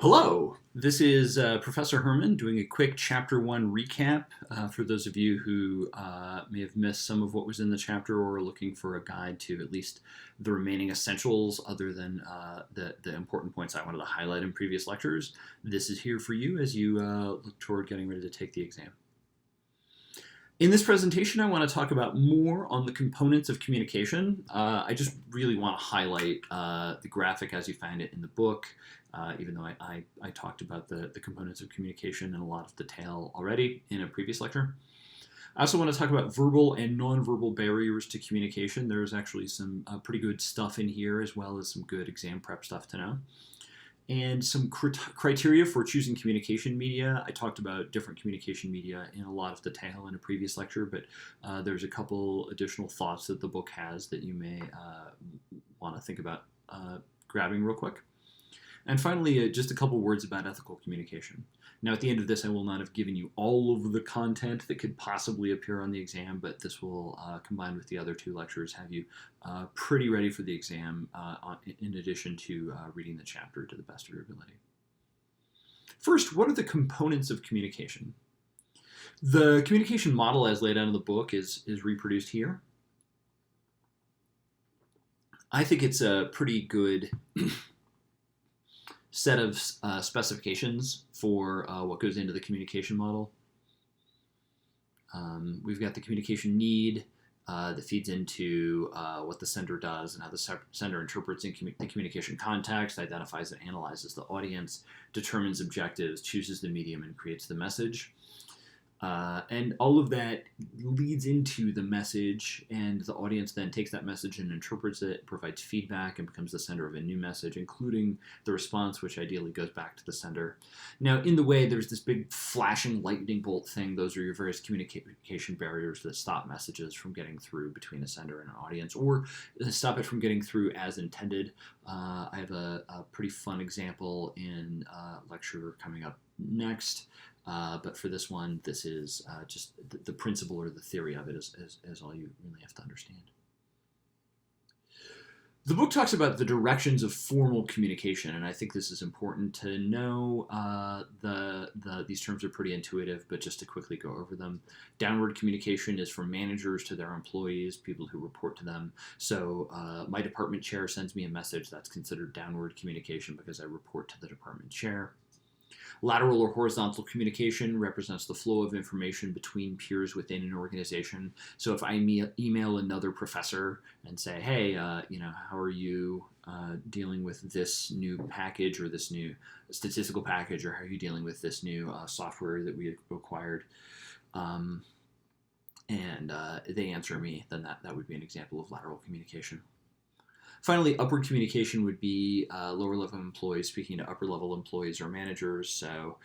Hello, this is Professor Herman doing a quick Chapter 1 recap for those of you who may have missed some of what was in the chapter or are looking for a guide to at least the remaining essentials other than the important points I wanted to highlight in previous lectures. This is here for you as you look toward getting ready to take the exam. In this presentation, I want to talk about more on the components of communication. I just really want to highlight the graphic as you find it in the book, even though I talked about the components of communication in a lot of detail already in a previous lecture. I also want to talk about verbal and nonverbal barriers to communication. There's actually some pretty good stuff in here, as well as some good exam prep stuff to know. And some criteria for choosing communication media. I talked about different communication media in a lot of detail in a previous lecture, but there's a couple additional thoughts that the book has that you may want to think about grabbing real quick. And finally, just a couple words about ethical communication. Now, at the end of this, I will not have given you all of the content that could possibly appear on the exam, but this will, combined with the other two lectures, have you pretty ready for the exam in addition to reading the chapter to the best of your ability. First, what are the components of communication? The communication model as laid out in the book is reproduced here. I think it's a pretty good set of specifications for what goes into the communication model. We've got the communication need that feeds into what the sender does and how the sender interprets the communication context, identifies and analyzes the audience, determines objectives, chooses the medium, and creates the message. And all of that leads into the message, and the audience then takes that message and interprets it, provides feedback, and becomes the sender of a new message, including the response, which ideally goes back to the sender. Now, in the way, there's this big flashing lightning bolt thing. Those are your various communication barriers that stop messages from getting through between a sender and an audience, or stop it from getting through as intended. I have a pretty fun example in lecture coming up next. But for this one, this is just the principle or the theory of it is all you really have to understand. The book talks about the directions of formal communication, and I think this is important to know. These terms are pretty intuitive, but just to quickly go over them. Downward communication is from managers to their employees, people who report to them. So my department chair sends me a message. That's considered downward communication because I report to the department chair. Lateral or horizontal communication represents the flow of information between peers within an organization. So if I email another professor and say, hey, how are you dealing with this new package or this new statistical package, or how are you dealing with this new software that we acquired? And they answer me, then that would be an example of lateral communication. Finally, upward communication would be lower-level employees speaking to upper-level employees or managers. So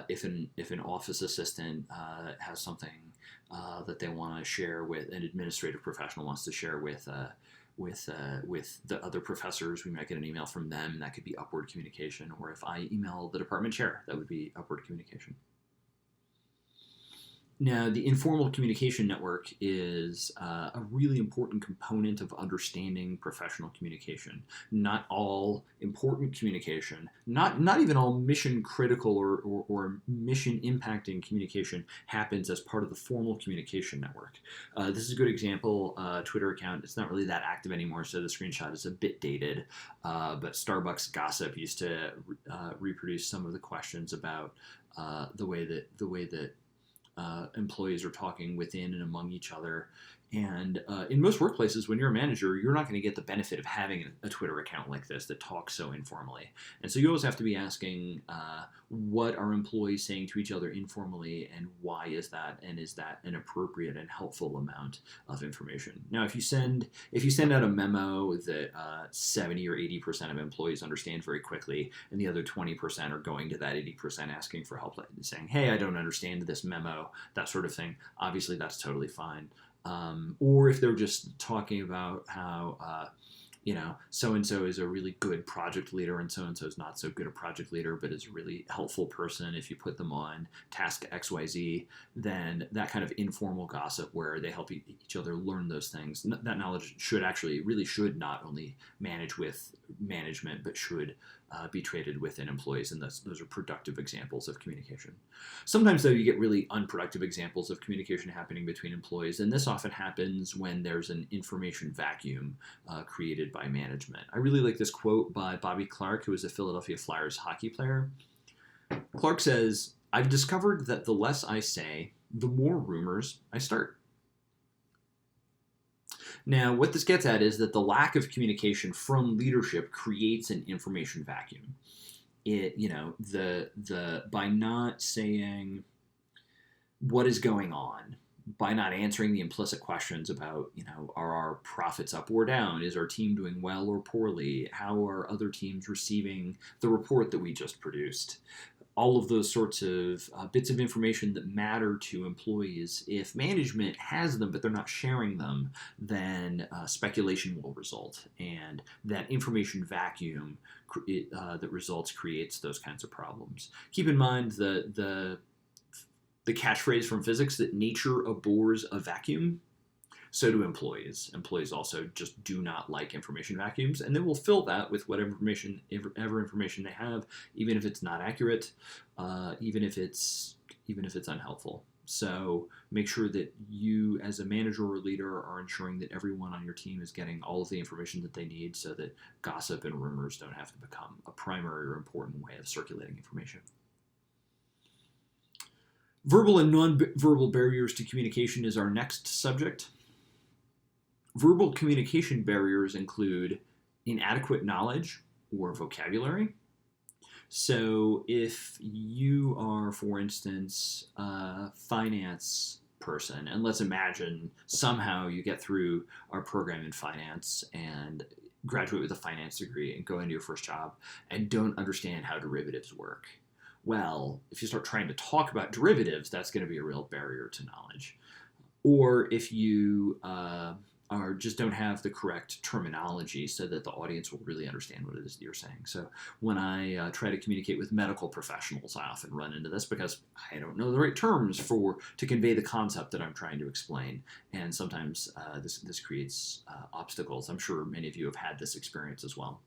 if an office assistant has something that they want to share with an administrative professional wants to share with the other professors, we might get an email from them, and that could be upward communication. Or if I email the department chair, that would be upward communication. Now, the informal communication network is a really important component of understanding professional communication. Not all important communication, not even all mission critical or mission impacting communication happens as part of the formal communication network. This is a good example, Twitter account. It's not really that active anymore, so the screenshot is a bit dated, but Starbucks Gossip used to reproduce some of the questions about the way that employees are talking within and among each other. And in most workplaces, when you're a manager, you're not going to get the benefit of having a Twitter account like this that talks so informally. And so you always have to be asking, what are employees saying to each other informally, and why is that? And is that an appropriate and helpful amount of information? Now, if you send out a memo that 70 or 80% of employees understand very quickly, and the other 20% are going to that 80% asking for help, saying, hey, I don't understand this memo, that sort of thing, obviously that's totally fine. Or if they're just talking about how, so-and-so is a really good project leader and so-and-so is not so good a project leader, but is a really helpful person. If you put them on task XYZ, then that kind of informal gossip where they help each other learn those things, that knowledge should not only manage with management, but should be traded within employees, and those are productive examples of communication. Sometimes, though, you get really unproductive examples of communication happening between employees, and this often happens when there's an information vacuum created by management. I really like this quote by Bobby Clark, who was a Philadelphia Flyers hockey player. Clark says, "I've discovered that the less I say, the more rumors I start." Now, what this gets at is that the lack of communication from leadership creates an information vacuum. By not saying what is going on, by not answering the implicit questions about, are our profits up or down? Is our team doing well or poorly? How are other teams receiving the report that we just produced? All of those sorts of bits of information that matter to employees. If management has them but they're not sharing them, then speculation will result, and that information vacuum that results creates those kinds of problems. Keep in mind the catchphrase from physics that nature abhors a vacuum. So do employees. Employees also just do not like information vacuums, and they will fill that with whatever information they have, even if it's not accurate, even if it's unhelpful. So make sure that you, as a manager or leader, are ensuring that everyone on your team is getting all of the information that they need, so that gossip and rumors don't have to become a primary or important way of circulating information. Verbal and nonverbal barriers to communication is our next subject. Verbal communication barriers include inadequate knowledge or vocabulary. So if you are, for instance, a finance person, and let's imagine somehow you get through our program in finance and graduate with a finance degree and go into your first job and don't understand how derivatives work. Well, if you start trying to talk about derivatives, that's going to be a real barrier to knowledge. Or if you or just don't have the correct terminology so that the audience will really understand what it is that you're saying. So when I try to communicate with medical professionals, I often run into this because I don't know the right terms to convey the concept that I'm trying to explain. And sometimes this creates obstacles. I'm sure many of you have had this experience as well.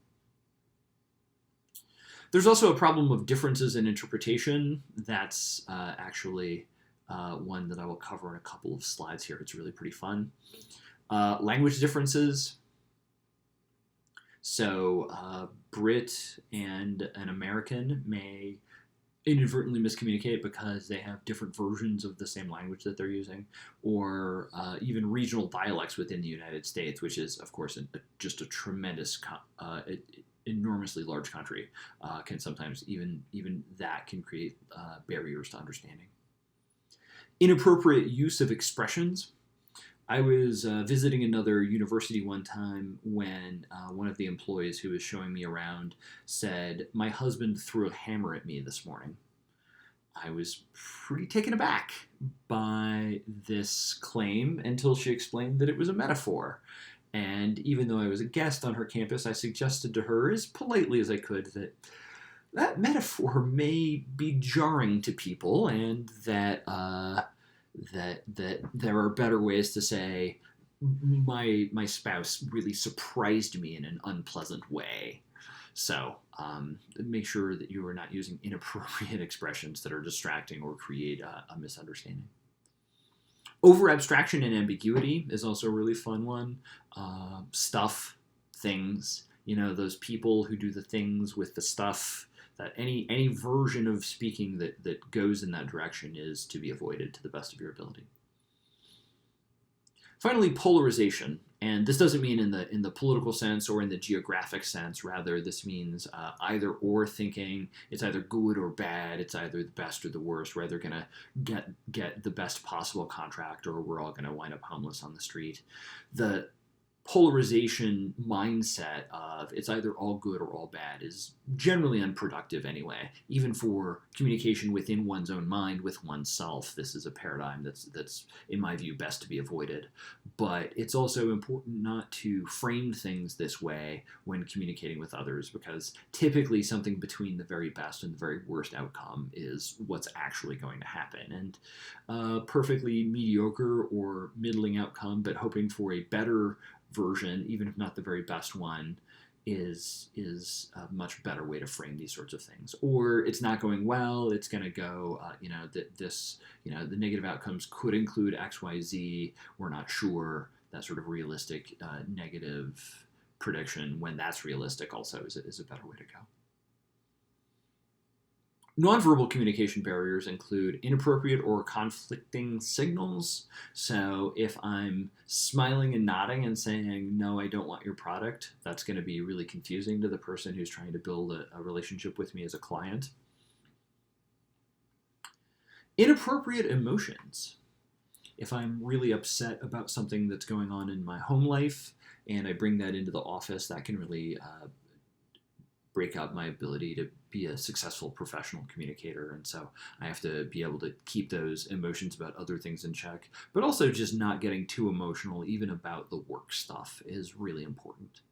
There's also a problem of differences in interpretation. That's actually one that I will cover in a couple of slides here. It's really pretty fun. Language differences. So Brit and an American may inadvertently miscommunicate because they have different versions of the same language that they're using, or even regional dialects within the United States, which is, of course, just a tremendous, enormously large country. Can sometimes even that can create barriers to understanding. Inappropriate use of expressions. I was visiting another university one time when one of the employees who was showing me around said, "My husband threw a hammer at me this morning." I was pretty taken aback by this claim until she explained that it was a metaphor. And even though I was a guest on her campus, I suggested to her as politely as I could that metaphor may be jarring to people, and that there are better ways to say, my spouse really surprised me in an unpleasant way. So make sure that you are not using inappropriate expressions that are distracting or create a misunderstanding. Over abstraction and ambiguity is also a really fun one. Stuff, things, those people who do the things with the stuff. That any version of speaking that goes in that direction is to be avoided to the best of your ability. Finally, polarization, and this doesn't mean in the political sense or in the geographic sense. Rather, this means either or thinking. It's either good or bad. It's either the best or the worst. We're either going to get the best possible contract, or we're all going to wind up homeless on the street. The polarization mindset of it's either all good or all bad is generally unproductive anyway. Even for communication within one's own mind with oneself, this is a paradigm that's in my view best to be avoided. But it's also important not to frame things this way when communicating with others, because typically something between the very best and the very worst outcome is what's actually going to happen. And perfectly mediocre or middling outcome, but hoping for a better version, even if not the very best one, is a much better way to frame these sorts of things. Or it's not going well. It's going to go, that this, the negative outcomes could include X, Y, Z. We're not sure. That sort of realistic negative prediction, when that's realistic, also is a better way to go. Nonverbal communication barriers include inappropriate or conflicting signals. So if I'm smiling and nodding and saying, no, I don't want your product, that's going to be really confusing to the person who's trying to build a relationship with me as a client. Inappropriate emotions. If I'm really upset about something that's going on in my home life and I bring that into the office, that can really break up my ability to be a successful professional communicator. And so I have to be able to keep those emotions about other things in check, but also just not getting too emotional, even about the work stuff, is really important.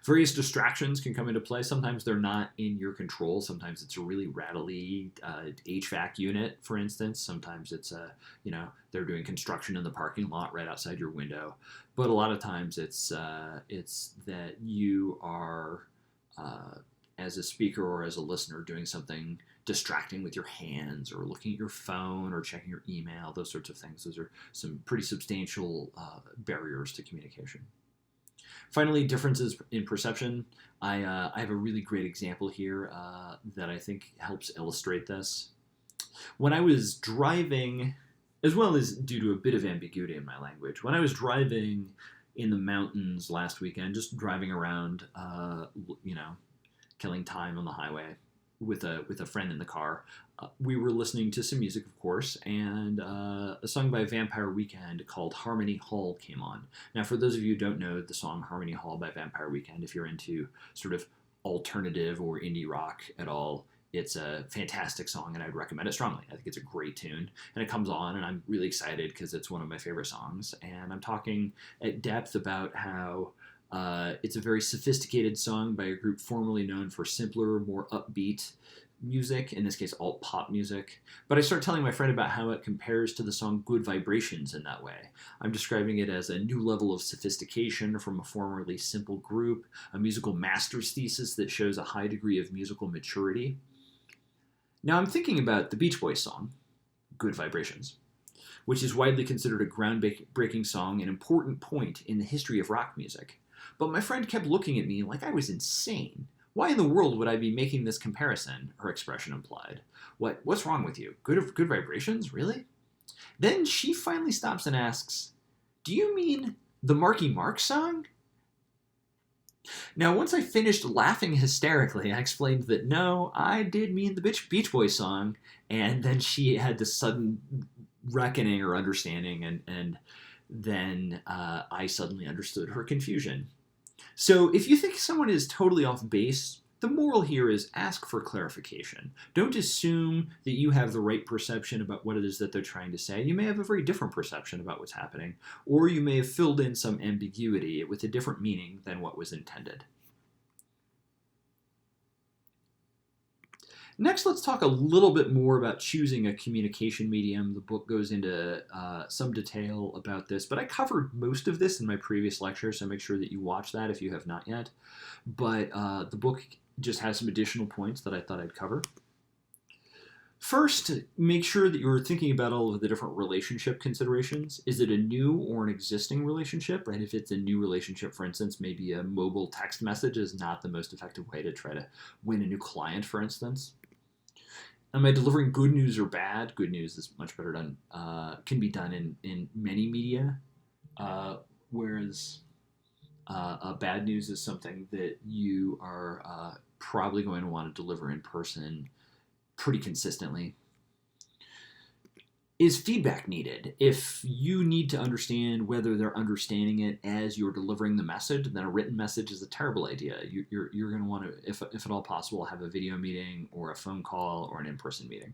Various distractions can come into play. Sometimes they're not in your control. Sometimes it's a really rattly HVAC unit, for instance. Sometimes it's they're doing construction in the parking lot right outside your window. But a lot of times it's that you are as a speaker or as a listener doing something distracting with your hands or looking at your phone or checking your email, those sorts of things. Those are some pretty substantial barriers to communication. Finally, differences in perception. I have a really great example here that I think helps illustrate this. When I was driving, as well as due to a bit of ambiguity in my language, when I was driving in the mountains last weekend, just driving around, killing time on the highway with a friend in the car, we were listening to some music, of course, and a song by Vampire Weekend called Harmony Hall came on. Now, for those of you who don't know the song Harmony Hall by Vampire Weekend, if you're into sort of alternative or indie rock at all, it's a fantastic song, and I'd recommend it strongly. I think it's a great tune, and it comes on, and I'm really excited because it's one of my favorite songs, and I'm talking at depth about how it's a very sophisticated song by a group formerly known for simpler, more upbeat music, in this case alt pop music. But I start telling my friend about how it compares to the song Good Vibrations in that way. I'm describing it as a new level of sophistication from a formerly simple group, a musical master's thesis that shows a high degree of musical maturity. Now I'm thinking about the Beach Boys song, Good Vibrations, which is widely considered a groundbreaking song, an important point in the history of rock music. But my friend kept looking at me like I was insane. Why in the world would I be making this comparison? Her expression implied. What's wrong with you? Good Vibrations? Really? Then she finally stops and asks, do you mean the Marky Mark song? Now, once I finished laughing hysterically, I explained that no, I did mean the Beach Boys song, and then she had this sudden reckoning or understanding, and then I suddenly understood her confusion. So if you think someone is totally off base, the moral here is ask for clarification. Don't assume that you have the right perception about what it is that they're trying to say. You may have a very different perception about what's happening, or you may have filled in some ambiguity with a different meaning than what was intended. Next, let's talk a little bit more about choosing a communication medium. The book goes into some detail about this, but I covered most of this in my previous lecture, so make sure that you watch that if you have not yet. But the book just has some additional points that I thought I'd cover. First, make sure that you're thinking about all of the different relationship considerations. Is it a new or an existing relationship? Right? If it's a new relationship, for instance, maybe a mobile text message is not the most effective way to try to win a new client, for instance. Am I delivering good news or bad? Good news is much better done, can be done in many media, whereas bad news is something that you are probably going to want to deliver in person pretty consistently. Is feedback needed? If you need to understand whether they're understanding it as you're delivering the message, then a written message is a terrible idea. You're going to want to, if at all possible, have a video meeting or a phone call or an in-person meeting.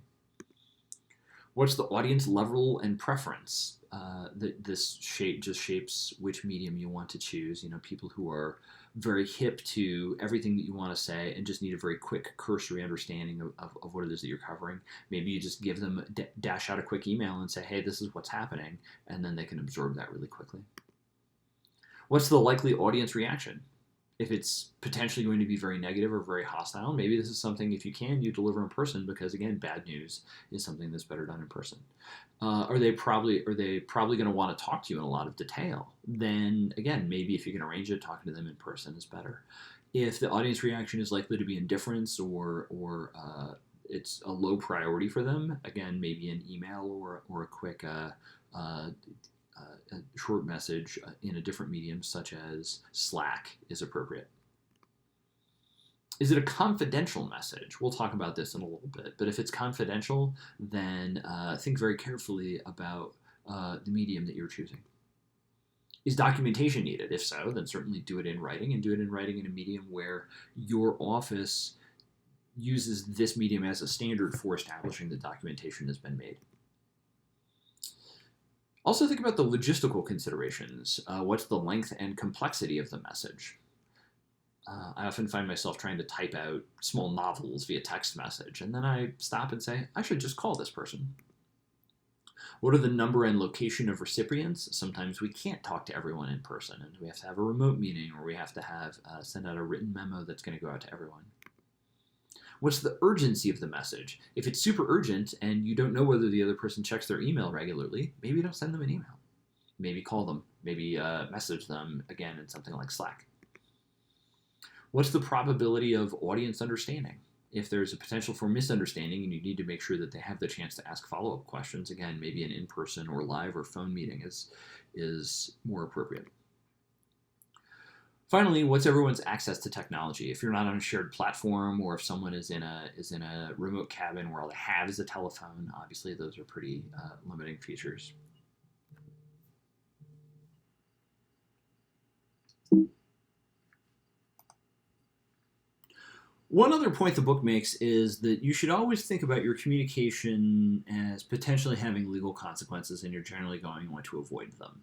What's the audience level and preference? This just shapes which medium you want to choose. People who are very hip to everything that you want to say and just need a very quick cursory understanding of what it is that you're covering. Maybe you just give them, dash out a quick email and say, hey, this is what's happening, and then they can absorb that really quickly. What's the likely audience reaction? If it's potentially going to be very negative or very hostile, maybe this is something, if you can, you deliver in person, because again, bad news is something that's better done in person. Are they probably going to want to talk to you in a lot of detail? Then again, maybe if you can arrange it, talking to them in person is better. If the audience reaction is likely to be indifference, or it's a low priority for them, again, maybe an email or a quick uh, a short message in a different medium, such as Slack, is appropriate. Is it a confidential message? We'll talk about this in a little bit. But if it's confidential, then think very carefully about the medium that you're choosing. Is documentation needed? If so, then certainly do it in writing, and do it in writing in a medium where your office uses this medium as a standard for establishing that documentation has been made. Also think about the logistical considerations. What's the length and complexity of the message? I often find myself trying to type out small novels via text message, and then I stop and say, I should just call this person. What are the number and location of recipients? Sometimes we can't talk to everyone in person, and we have to have a remote meeting, or we have to have send out a written memo that's going to go out to everyone. What's the urgency of the message? If it's super urgent and you don't know whether the other person checks their email regularly, maybe don't send them an email. Maybe call them. Maybe message them again in something like Slack. What's the probability of audience understanding? If there's a potential for misunderstanding and you need to make sure that they have the chance to ask follow-up questions, again, maybe an in-person or live or phone meeting is more appropriate. Finally, what's everyone's access to technology? If you're not on a shared platform, or if someone is in a remote cabin where all they have is a telephone, obviously those are pretty limiting features. One other point the book makes is that you should always think about your communication as potentially having legal consequences, and you're generally going to want to avoid them.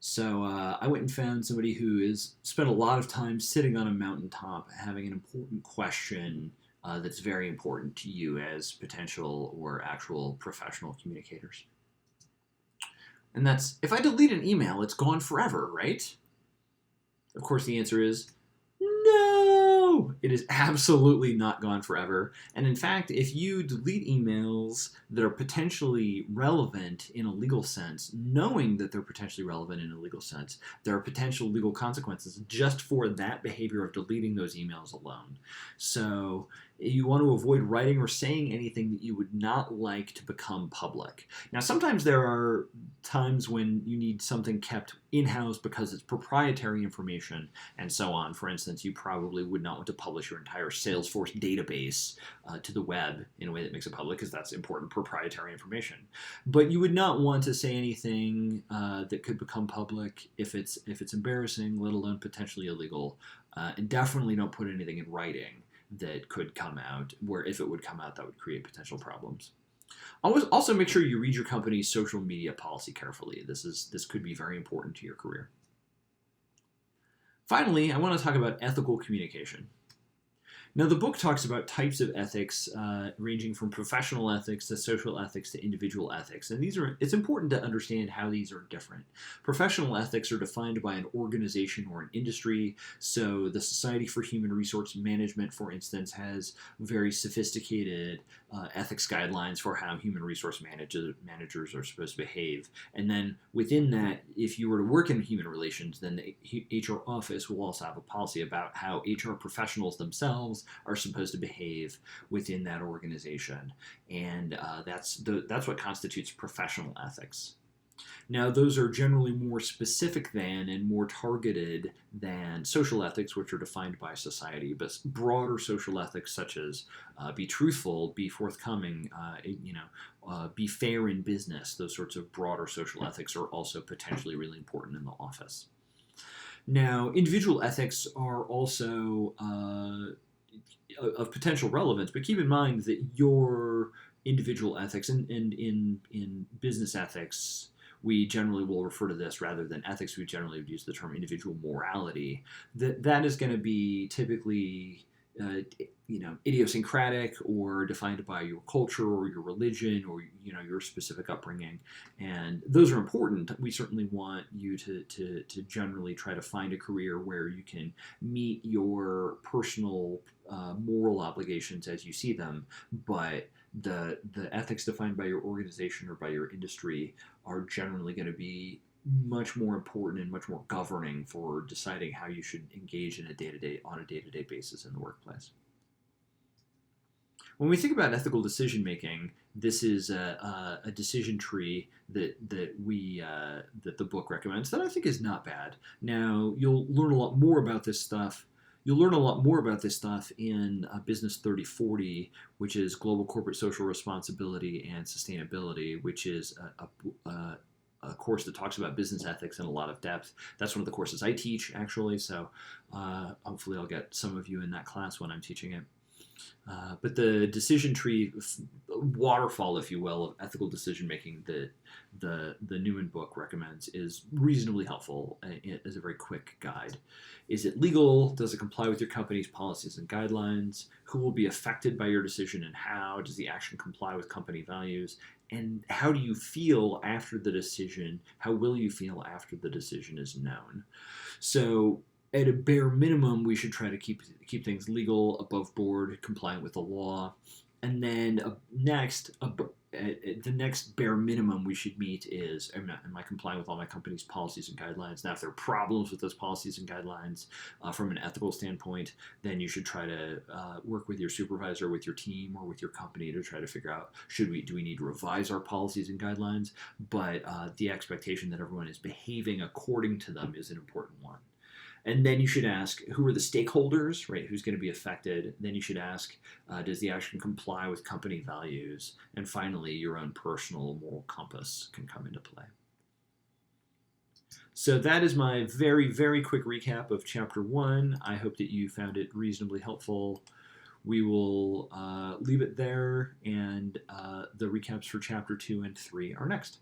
So I went and found somebody who has spent a lot of time sitting on a mountaintop having an important question that's very important to you as potential or actual professional communicators. And that's, if I delete an email, it's gone forever, right? Of course, the answer is no, it is absolutely not gone forever. And in fact, if you delete emails that are potentially relevant in a legal sense, knowing that they're potentially relevant in a legal sense, there are potential legal consequences just for that behavior of deleting those emails alone. So you want to avoid writing or saying anything that you would not like to become public. Now, sometimes there are times when you need something kept in-house because it's proprietary information and so on. For instance, you probably would not want to publish your entire Salesforce database to the web in a way that makes it public, because that's important proprietary information. But you would not want to say anything that could become public if it's embarrassing, let alone potentially illegal. And definitely don't put anything in writing that could come out, where if it would come out, that would create potential problems. Always also make sure you read your company's social media policy carefully. This could be very important to your career. Finally, I want to talk about ethical communication. Now, the book talks about types of ethics, ranging from professional ethics to social ethics to individual ethics. And it's important to understand how these are different. Professional ethics are defined by an organization or an industry. So the Society for Human Resource Management, for instance, has very sophisticated ethics guidelines for how human resource managers are supposed to behave. And then within that, if you were to work in human relations, then the HR office will also have a policy about how HR professionals themselves are supposed to behave within that organization. And that's what constitutes professional ethics. Now, those are generally more specific than and more targeted than social ethics, which are defined by society. But broader social ethics, such as be truthful, be forthcoming, be fair in business, those sorts of broader social ethics are also potentially really important in the office. Now, individual ethics are also of potential relevance, but keep in mind that your individual ethics, and in business ethics, we generally will refer to this, rather than ethics, we generally would use the term individual morality. That is going to be typically idiosyncratic or defined by your culture or your religion or your specific upbringing, and those are important. We certainly want you to generally try to find a career where you can meet your personal moral obligations as you see them, but the ethics defined by your organization or by your industry are generally going to be much more important and much more governing for deciding how you should engage in a day-to-day basis in the workplace. When we think about ethical decision making, this is a decision tree that the book recommends that I think is not bad. Now you'll learn a lot more about this stuff. You'll learn a lot more about this stuff in Business 3040, which is Global Corporate Social Responsibility and Sustainability, which is a course that talks about business ethics in a lot of depth. That's one of the courses I teach, actually, so hopefully I'll get some of you in that class when I'm teaching it. But the decision tree waterfall, if you will, of ethical decision making that the Newman book recommends is reasonably helpful as a very quick guide. Is it legal? Does it comply with your company's policies and guidelines? Who will be affected by your decision and how? Does the action comply with company values? And how do you feel after the decision? How will you feel after the decision is known? So at a bare minimum, we should try to keep things legal, above board, compliant with the law. And then the next bare minimum we should meet is, am I complying with all my company's policies and guidelines? Now, if there are problems with those policies and guidelines from an ethical standpoint, then you should try to work with your supervisor, with your team, or with your company to try to figure out, do we need to revise our policies and guidelines? But the expectation that everyone is behaving according to them is an important one. And then you should ask, who are the stakeholders, right? Who's going to be affected? Then you should ask, does the action comply with company values? And finally, your own personal moral compass can come into play. So that is my very, very quick recap of Chapter 1. I hope that you found it reasonably helpful. We will leave it there, and the recaps for Chapter 2 and 3 are next.